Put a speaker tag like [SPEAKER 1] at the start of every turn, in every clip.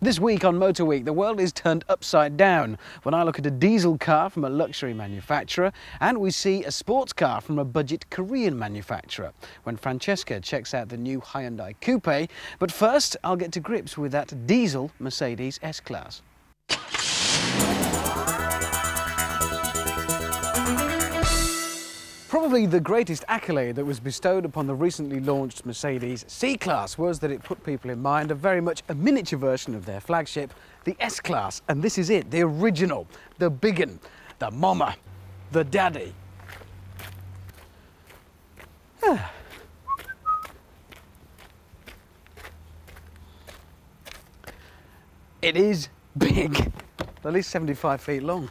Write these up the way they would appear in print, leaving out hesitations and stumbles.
[SPEAKER 1] This week on Motor Week, the world is turned upside down when I look at a diesel car from a luxury manufacturer and we see a sports car from a budget Korean manufacturer when Francesca checks out the new Hyundai Coupe. But first, I'll get to grips with that diesel Mercedes S-Class. Probably the greatest accolade that was bestowed upon the recently launched Mercedes C-Class was that it put people in mind of very much a miniature version of their flagship, the S-Class. And this is it, the original, the big 'un, the mama, the daddy. It is big, at least 75 feet long.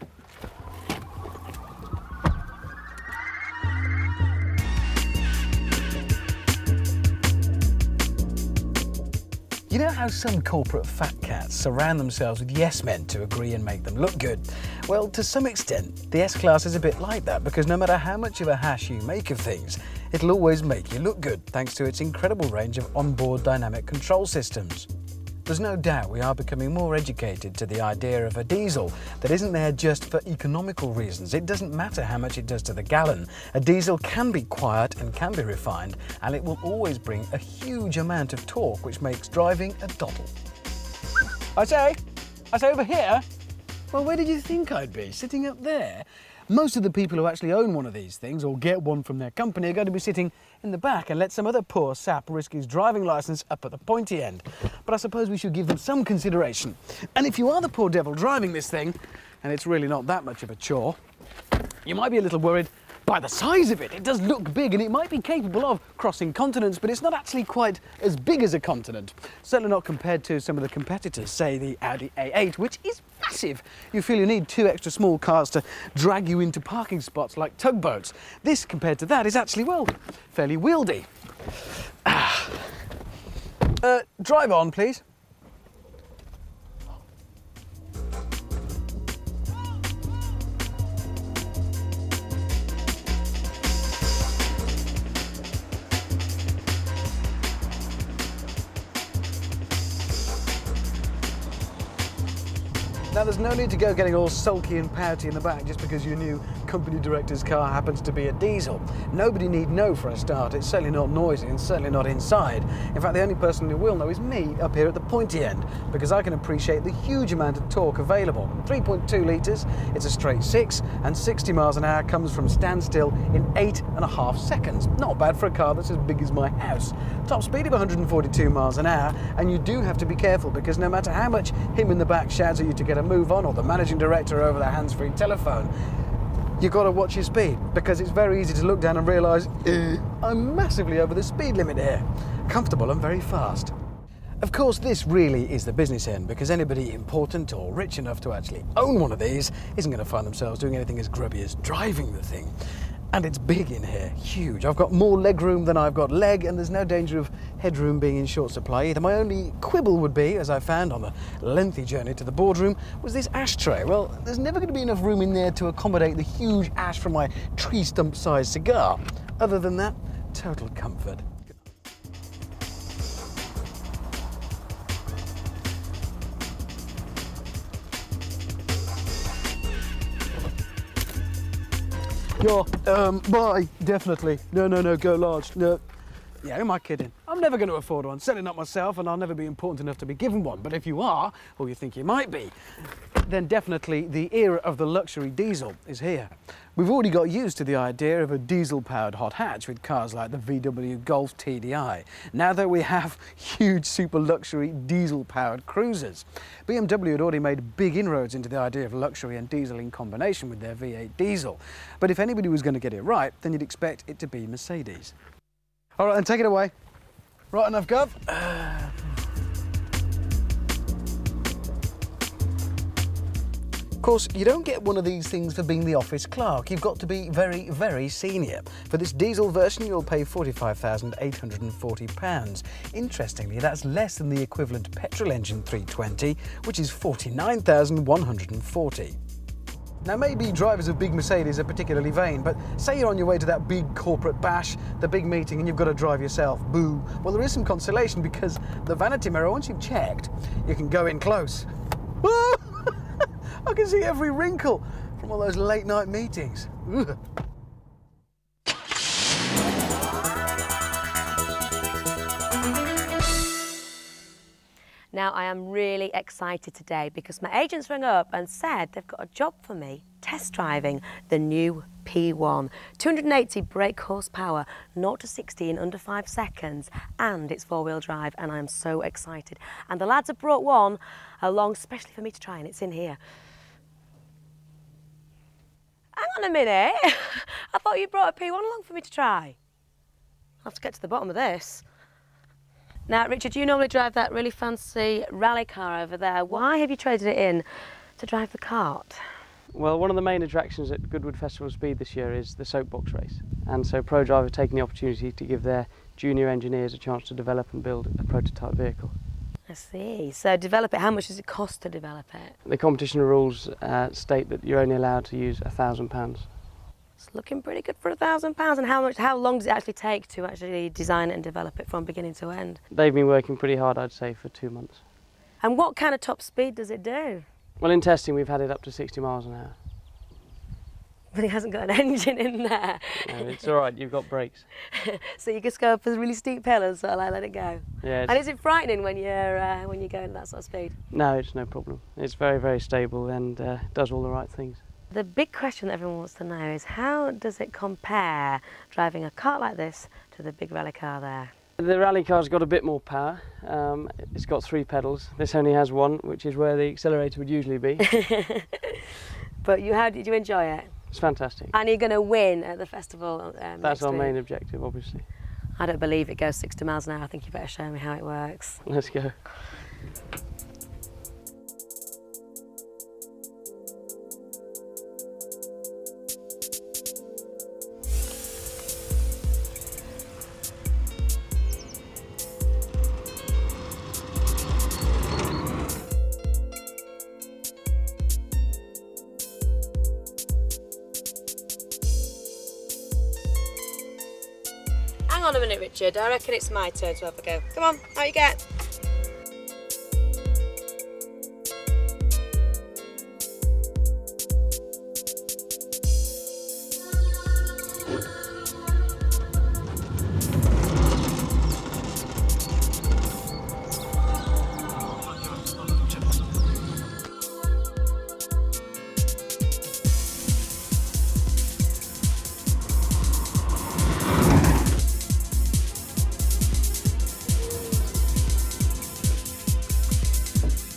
[SPEAKER 1] You know how some corporate fat cats surround themselves with yes men to agree and make them look good? Well, to some extent, the S-Class is a bit like that, because no matter how much of a hash you make of things, it'll always make you look good, thanks to its incredible range of onboard dynamic control systems. There's no doubt we are becoming more educated to the idea of a diesel that isn't there just for economical reasons. It doesn't matter how much it does to the gallon. A diesel can be quiet and can be refined, and it will always bring a huge amount of torque, which makes driving a doddle. I say over here? Well, where did you think I'd be? Sitting up there? Most of the people who actually own one of these things or get one from their company are going to be sitting in the back and let some other poor sap risk his driving licence up at the pointy end. But I suppose we should give them some consideration. And if you are the poor devil driving this thing, and it's really not that much of a chore, you might be a little worried by the size of it. It does look big and it might be capable of crossing continents, but it's not actually quite as big as a continent. Certainly not compared to some of the competitors, say the Audi A8, which is massive. You feel you need two extra small cars to drag you into parking spots like tugboats. This, compared to that, is actually, well, fairly wieldy. Drive on, please. Now, there's no need to go getting all sulky and pouty in the back just because your new company director's car happens to be a diesel. Nobody need know for a start. It's certainly not noisy and certainly not inside. In fact, the only person who will know is me up here at the pointy end, because I can appreciate the huge amount of torque available. 3.2 litres, it's a straight 6, and 60 miles an hour comes from standstill in 8.5 seconds. Not bad for a car that's as big as my house. Top speed of 142 miles an hour, and you do have to be careful, because no matter how much him in the back shouts at you to get a move on, or the managing director over the hands-free telephone, you've got to watch your speed, because it's very easy to look down and realise, I'm massively over the speed limit here. Comfortable and very fast. Of course, this really is the business end, because anybody important or rich enough to actually own one of these isn't going to find themselves doing anything as grubby as driving the thing. And it's big in here, huge. I've got more leg room than I've got leg, and there's no danger of headroom being in short supply either. My only quibble would be, as I found on the lengthy journey to the boardroom, was this ashtray. Well, there's never going to be enough room in there to accommodate the huge ash from my tree stump-sized cigar. Other than that, total comfort. Buy, definitely. No, go large. No. Yeah, who am I kidding? I'm never going to afford one, certainly not myself, and I'll never be important enough to be given one. But if you are, or you think you might be, then definitely the era of the luxury diesel is here. We've already got used to the idea of a diesel-powered hot hatch with cars like the VW Golf TDI. Now that we have huge super luxury diesel-powered cruisers. BMW had already made big inroads into the idea of luxury and diesel in combination with their V8 diesel. But if anybody was going to get it right, then you'd expect it to be Mercedes. All right, then take it away. Right enough, Gov. Of course, you don't get one of these things for being the office clerk. You've got to be very, very senior. For this diesel version, you'll pay £45,840. Interestingly, that's less than the equivalent petrol engine 320, which is £49,140. Now maybe drivers of big Mercedes are particularly vain, but say you're on your way to that big corporate bash, the big meeting, and you've got to drive yourself. Boo. Well, there is some consolation because the vanity mirror, once you've checked, you can go in close. I can see every wrinkle from all those late night meetings. Ugh.
[SPEAKER 2] Now, I am really excited today because my agents rang up and said they've got a job for me, test driving the new P1. 280 brake horsepower, 0 to 60 in under 5 seconds, and it's four-wheel drive, and I'm so excited. And the lads have brought one along especially for me to try, and it's in here. Hang on a minute. I thought you brought a P1 along for me to try. I'll have to get to the bottom of this. Now, Richard, you normally drive that really fancy rally car over there. Why have you traded it in to drive the kart?
[SPEAKER 3] Well, one of the main attractions at Goodwood Festival of Speed this year is the soapbox race. And so ProDrive have taken the opportunity to give their junior engineers a chance to develop and build a prototype vehicle.
[SPEAKER 2] I see. So develop it, how much does it cost to develop it?
[SPEAKER 3] The competition rules state that you're only allowed to use £1,000.
[SPEAKER 2] It's looking pretty good for £1,000. And how long does it actually take to actually design it and develop it from beginning to end?
[SPEAKER 3] They've been working pretty hard, I'd say, for 2 months.
[SPEAKER 2] And what kind of top speed does it do?
[SPEAKER 3] Well, in testing, we've had it up to 60 miles an hour.
[SPEAKER 2] But it hasn't got an engine in there.
[SPEAKER 3] No, it's all right, you've got brakes.
[SPEAKER 2] So you just go up a really steep hill and sort of like let it go.
[SPEAKER 3] Yeah.
[SPEAKER 2] And is it frightening when you're going at that sort of speed?
[SPEAKER 3] No, it's no problem. It's very, very stable and does all the right things.
[SPEAKER 2] The big question that everyone wants to know is how does it compare driving a kart like this to the big rally car there?
[SPEAKER 3] The rally car's got a bit more power. It's got 3 pedals. This only has 1, which is where the accelerator would usually be.
[SPEAKER 2] But how did you enjoy it?
[SPEAKER 3] It's fantastic.
[SPEAKER 2] And you're going to win at the festival
[SPEAKER 3] That's our main objective, obviously.
[SPEAKER 2] I don't believe it goes 60 miles an hour. I think you better show me how it works.
[SPEAKER 3] Let's go.
[SPEAKER 2] Hang on a minute, Richard. I reckon it's my turn to have a go. Come on, out you get.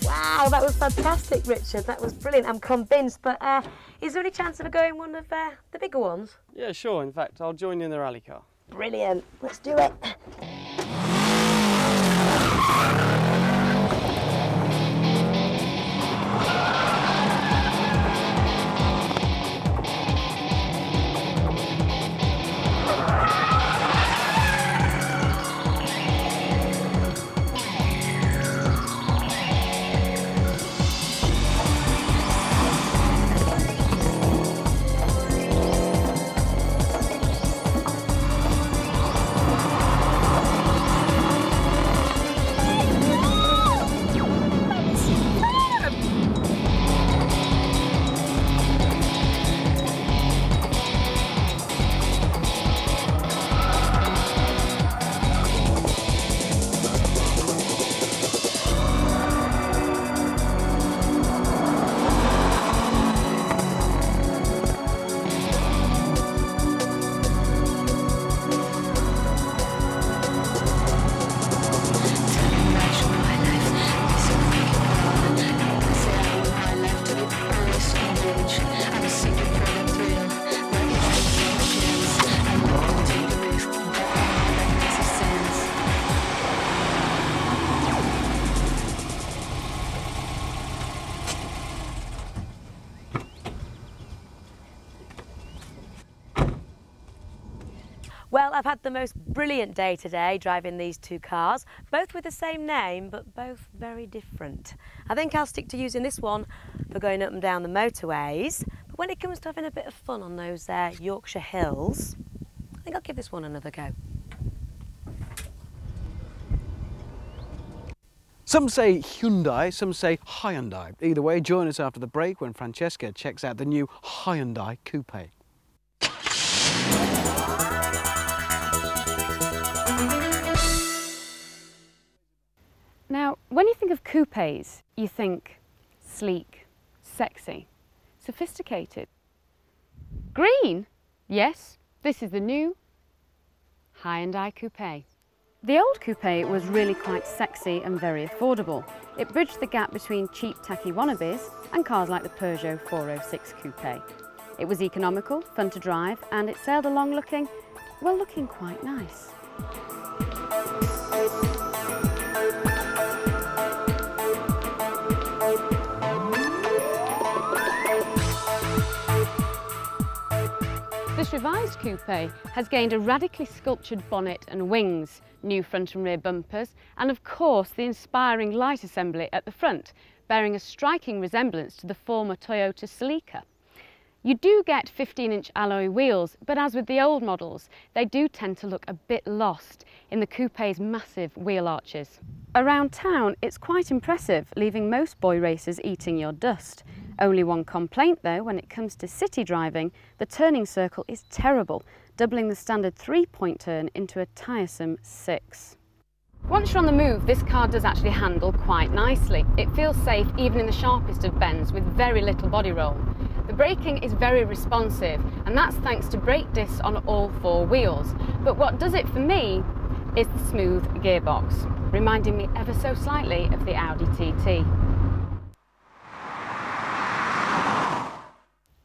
[SPEAKER 2] Wow, that was fantastic, Richard. That was brilliant. I'm convinced. But is there any chance of going one of the bigger ones?
[SPEAKER 3] Yeah, sure. In fact, I'll join you in the rally car.
[SPEAKER 2] Brilliant. Let's do it. Well, I've had the most brilliant day today driving these 2 cars, both with the same name, but both very different. I think I'll stick to using this one for going up and down the motorways. But When it comes to having a bit of fun on those Yorkshire hills, I think I'll give this one another go.
[SPEAKER 1] Some say Hyundai, some say Hyundai. Either way, join us after the break when Francesca checks out the new Hyundai Coupe.
[SPEAKER 4] Now, when you think of coupes, you think sleek, sexy, sophisticated. Green? Yes, this is the new Hyundai Coupe. The old coupe was really quite sexy and very affordable. It bridged the gap between cheap tacky wannabes and cars like the Peugeot 406 Coupe. It was economical, fun to drive, and it sailed along looking quite nice. This revised coupe has gained a radically sculptured bonnet and wings, new front and rear bumpers, and of course the inspiring light assembly at the front, bearing a striking resemblance to the former Toyota Celica. You do get 15-inch alloy wheels, but as with the old models, they do tend to look a bit lost in the coupe's massive wheel arches. Around town, it's quite impressive, leaving most boy racers eating your dust. Only one complaint though, when it comes to city driving, the turning circle is terrible, doubling the standard 3-point turn into a tiresome 6. Once you're on the move, this car does actually handle quite nicely. It feels safe even in the sharpest of bends with very little body roll. The braking is very responsive, and that's thanks to brake discs on all 4 wheels. But what does it for me is the smooth gearbox, reminding me ever so slightly of the Audi TT.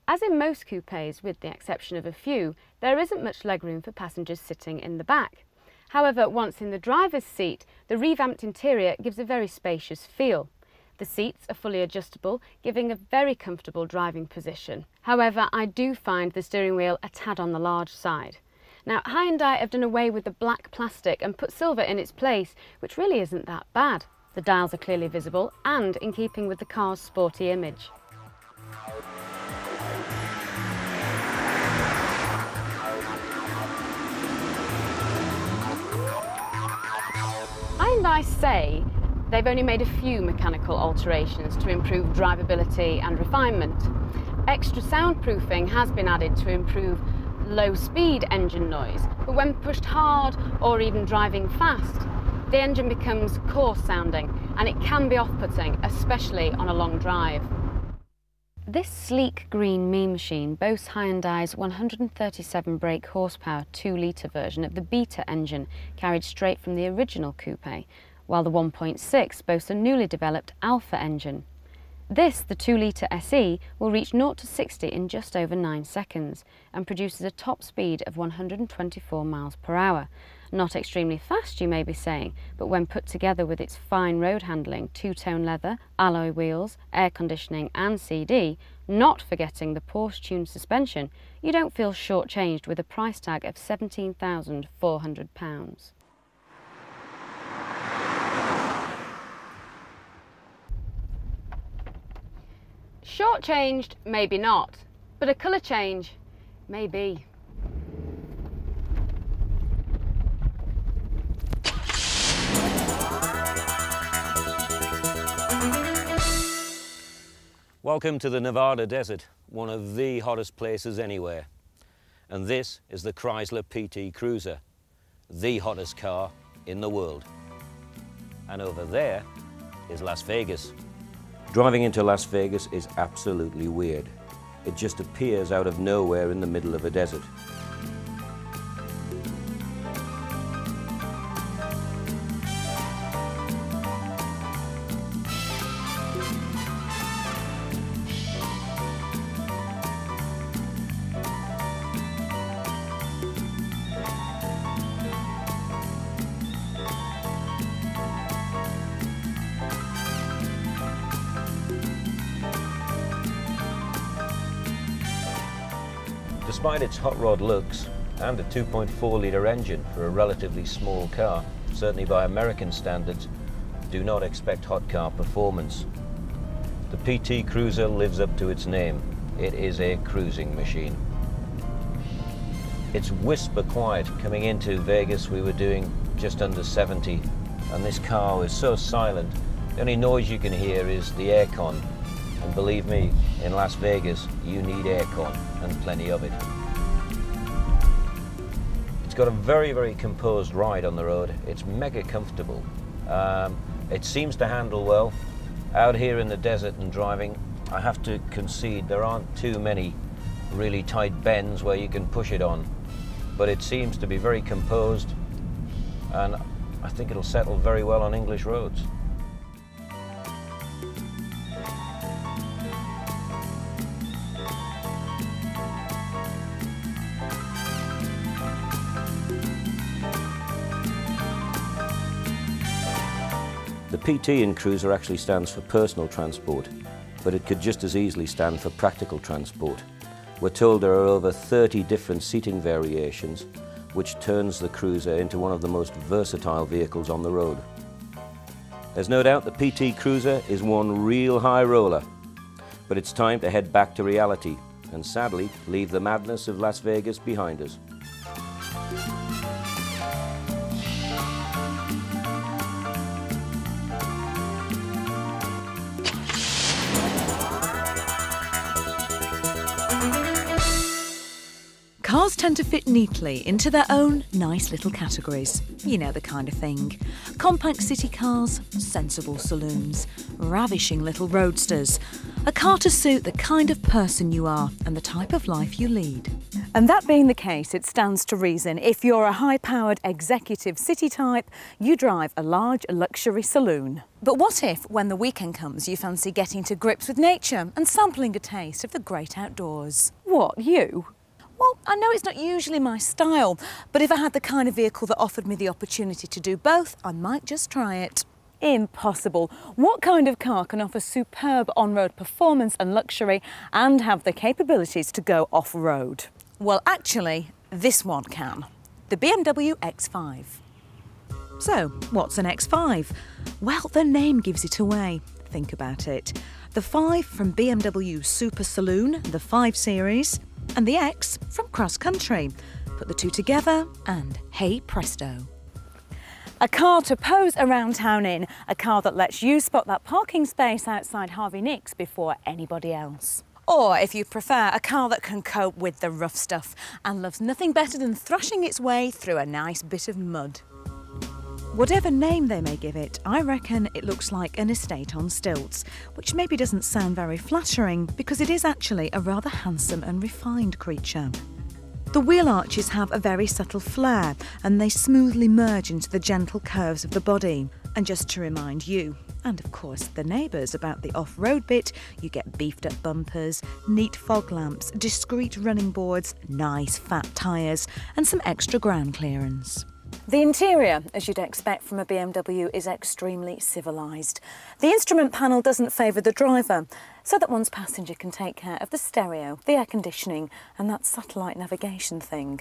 [SPEAKER 4] As in most coupes, with the exception of a few, there isn't much legroom for passengers sitting in the back. However, once in the driver's seat, the revamped interior gives a very spacious feel. The seats are fully adjustable, giving a very comfortable driving position. However, I do find the steering wheel a tad on the large side. Now, Hyundai have done away with the black plastic and put silver in its place, which really isn't that bad. The dials are clearly visible and in keeping with the car's sporty image. Hyundai say they've only made a few mechanical alterations to improve drivability and refinement. Extra soundproofing has been added to improve low-speed engine noise, but when pushed hard or even driving fast, the engine becomes coarse sounding and it can be off-putting, especially on a long drive. This sleek green mean machine boasts Hyundai's 137 brake horsepower 2-litre version of the Beta engine carried straight from the original coupe, while the 1.6 boasts a newly developed Alpha engine. This, the 2-litre SE, will reach 0 to 60 in just over 9 seconds and produces a top speed of 124 miles per hour. Not extremely fast, you may be saying, but when put together with its fine road handling, 2-tone leather, alloy wheels, air conditioning and CD, not forgetting the Porsche-tuned suspension, you don't feel shortchanged with a price tag of £17,400. Shortchanged, maybe not, but a colour change, maybe.
[SPEAKER 5] Welcome to the Nevada desert, one of the hottest places anywhere. And this is the Chrysler PT Cruiser, the hottest car in the world. And over there is Las Vegas. Driving into Las Vegas is absolutely weird. It just appears out of nowhere in the middle of a desert. Despite its hot rod looks and a 2.4-litre engine for a relatively small car, certainly by American standards, do not expect hot car performance. The PT Cruiser lives up to its name. it is a cruising machine. It's whisper quiet. Coming into Vegas, we were doing just under 70, and this car was so silent. The only noise you can hear is the aircon, and believe me, in Las Vegas, you need aircon, and plenty of it. It's got a very, very composed ride on the road. It's mega comfortable. It seems to handle well. Out here in the desert and driving, I have to concede there aren't too many really tight bends where you can push it on, but it seems to be very composed, and I think it'll settle very well on English roads. The PT in Cruiser actually stands for personal transport, but it could just as easily stand for practical transport. We're told there are over 30 different seating variations, which turns the Cruiser into one of the most versatile vehicles on the road. There's no doubt the PT Cruiser is one real high roller, but it's time to head back to reality and sadly leave the madness of Las Vegas behind us.
[SPEAKER 6] Cars tend to fit neatly into their own nice little categories. You know the kind of thing. Compact city cars, sensible saloons, ravishing little roadsters. A car to suit the kind of person you are and the type of life you lead.
[SPEAKER 7] And that being the case, it stands to reason if you're a high-powered executive city type, you drive a large luxury saloon.
[SPEAKER 6] But what if, when the weekend comes, you fancy getting to grips with nature and sampling a taste of the great outdoors?
[SPEAKER 7] What, you?
[SPEAKER 6] Well, I know it's not usually my style, but if I had the kind of vehicle that offered me the opportunity to do both, I might just try it.
[SPEAKER 7] Impossible. What kind of car can offer superb on-road performance and luxury and have the capabilities to go off-road?
[SPEAKER 6] Well, actually, this one can. The BMW X5. So, what's an X5? Well, the name gives it away. Think about it. The 5 from BMW Super Saloon, the 5 Series, and the X from Cross Country. Put the two together and hey presto.
[SPEAKER 7] A car to pose around town in, a car that lets you spot that parking space outside Harvey Nicks before anybody else.
[SPEAKER 6] Or, if you prefer, a car that can cope with the rough stuff and loves nothing better than thrashing its way through a nice bit of mud. Whatever name they may give it, I reckon it looks like an estate on stilts, which maybe doesn't sound very flattering because it is actually a rather handsome and refined creature. The wheel arches have a very subtle flare and they smoothly merge into the gentle curves of the body. And just to remind you, and of course the neighbours, about the off-road bit, you get beefed up bumpers, neat fog lamps, discreet running boards, nice fat tyres and some extra ground clearance.
[SPEAKER 7] The interior, as you'd expect from a BMW, is extremely civilised. The instrument panel doesn't favour the driver, so that one's passenger can take care of the stereo, the air conditioning and that satellite navigation thing.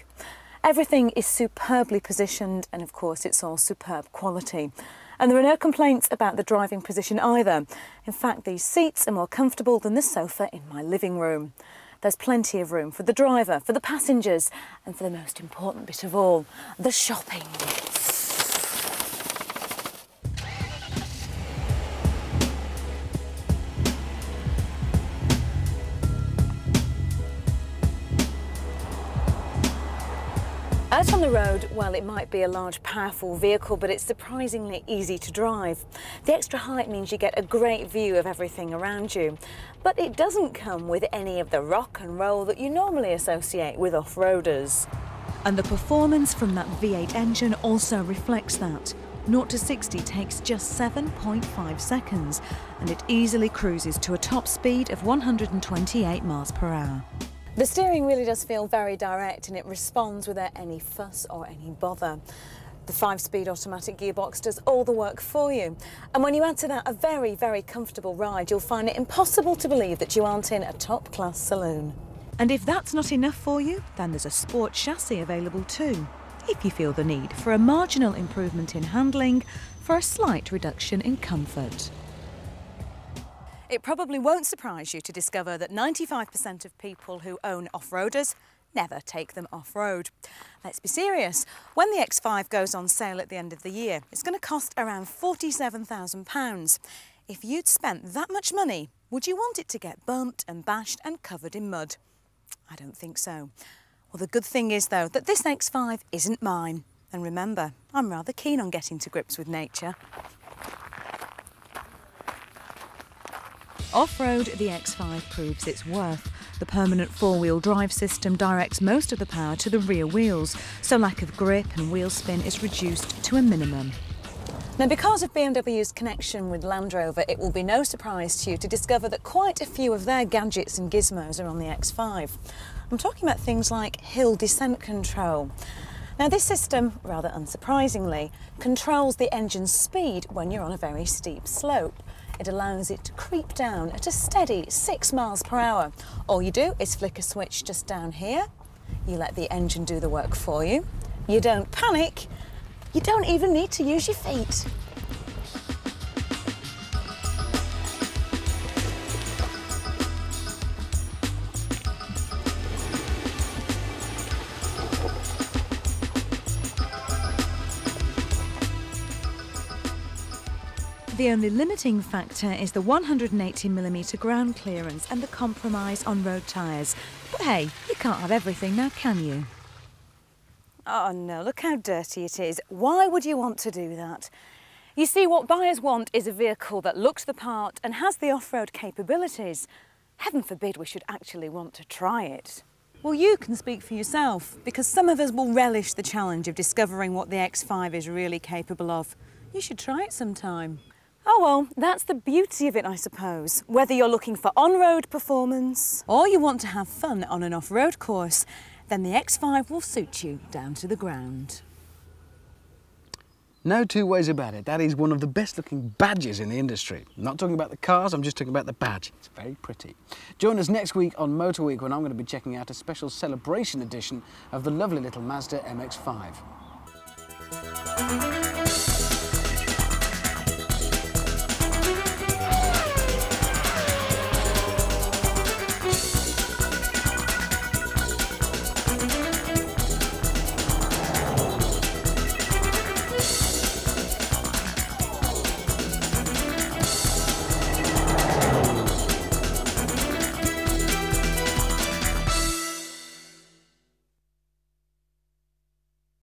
[SPEAKER 7] Everything is superbly positioned and of course it's all superb quality. And there are no complaints about the driving position either. In fact, these seats are more comfortable than the sofa in my living room. There's plenty of room for the driver, for the passengers, and for the most important bit of all, the shopping. Out on the road, well, it might be a large, powerful vehicle, but it's surprisingly easy to drive. The extra height means you get a great view of everything around you, but it doesn't come with any of the rock and roll that you normally associate with off-roaders.
[SPEAKER 6] And the performance from that V8 engine also reflects that. 0 to 60 takes just 7.5 seconds, and it easily cruises to a top speed of 128 miles per hour.
[SPEAKER 7] The steering really does feel very direct and it responds without any fuss or any bother. The 5-speed automatic gearbox does all the work for you. And when you add to that a very, very comfortable ride, you'll find it impossible to believe that you aren't in a top-class saloon.
[SPEAKER 6] And if that's not enough for you, then there's a sport chassis available too, if you feel the need for a marginal improvement in handling for a slight reduction in comfort. It probably won't surprise you to discover that 95% of people who own off-roaders never take them off-road. Let's be serious. When the X5 goes on sale at the end of the year, it's going to cost around £47,000. If you'd spent that much money, would you want it to get bumped and bashed and covered in mud? I don't think so. Well, the good thing is, though, that this X5 isn't mine. And remember, I'm rather keen on getting to grips with nature. Off-road, the X5 proves its worth. The permanent four-wheel drive system directs most of the power to the rear wheels, so lack of grip and wheel spin is reduced to a minimum. Now, because of BMW's connection with Land Rover, it will be no surprise to you to discover that quite a few of their gadgets and gizmos are on the X5. I'm talking about things like hill descent control. Now, this system, rather unsurprisingly, controls the engine's speed when you're on a very steep slope. It allows it to creep down at a steady 6 miles per hour. All you do is flick a switch just down here. You let the engine do the work for you. You don't panic. You don't even need to use your feet. The only limiting factor is the 180mm ground clearance and the compromise on road tyres. But hey, you can't have everything now, can you? Oh no, look how dirty it is. Why would you want to do that? You see, what buyers want is a vehicle that looks the part and has the off-road capabilities. Heaven forbid we should actually want to try it. Well, you can speak for yourself, because some of us will relish the challenge of discovering what the X5 is really capable of. You should try it sometime. Oh well, that's the beauty of it, I suppose. Whether you're looking for on-road performance or you want to have fun on an off-road course, then the X5 will suit you down to the ground.
[SPEAKER 1] No two ways about it. That is one of the best looking badges in the industry. I'm not talking about the cars, I'm just talking about the badge. It's very pretty. Join us next week on Motor Week when I'm going to be checking out a special celebration edition of the lovely little Mazda MX-5.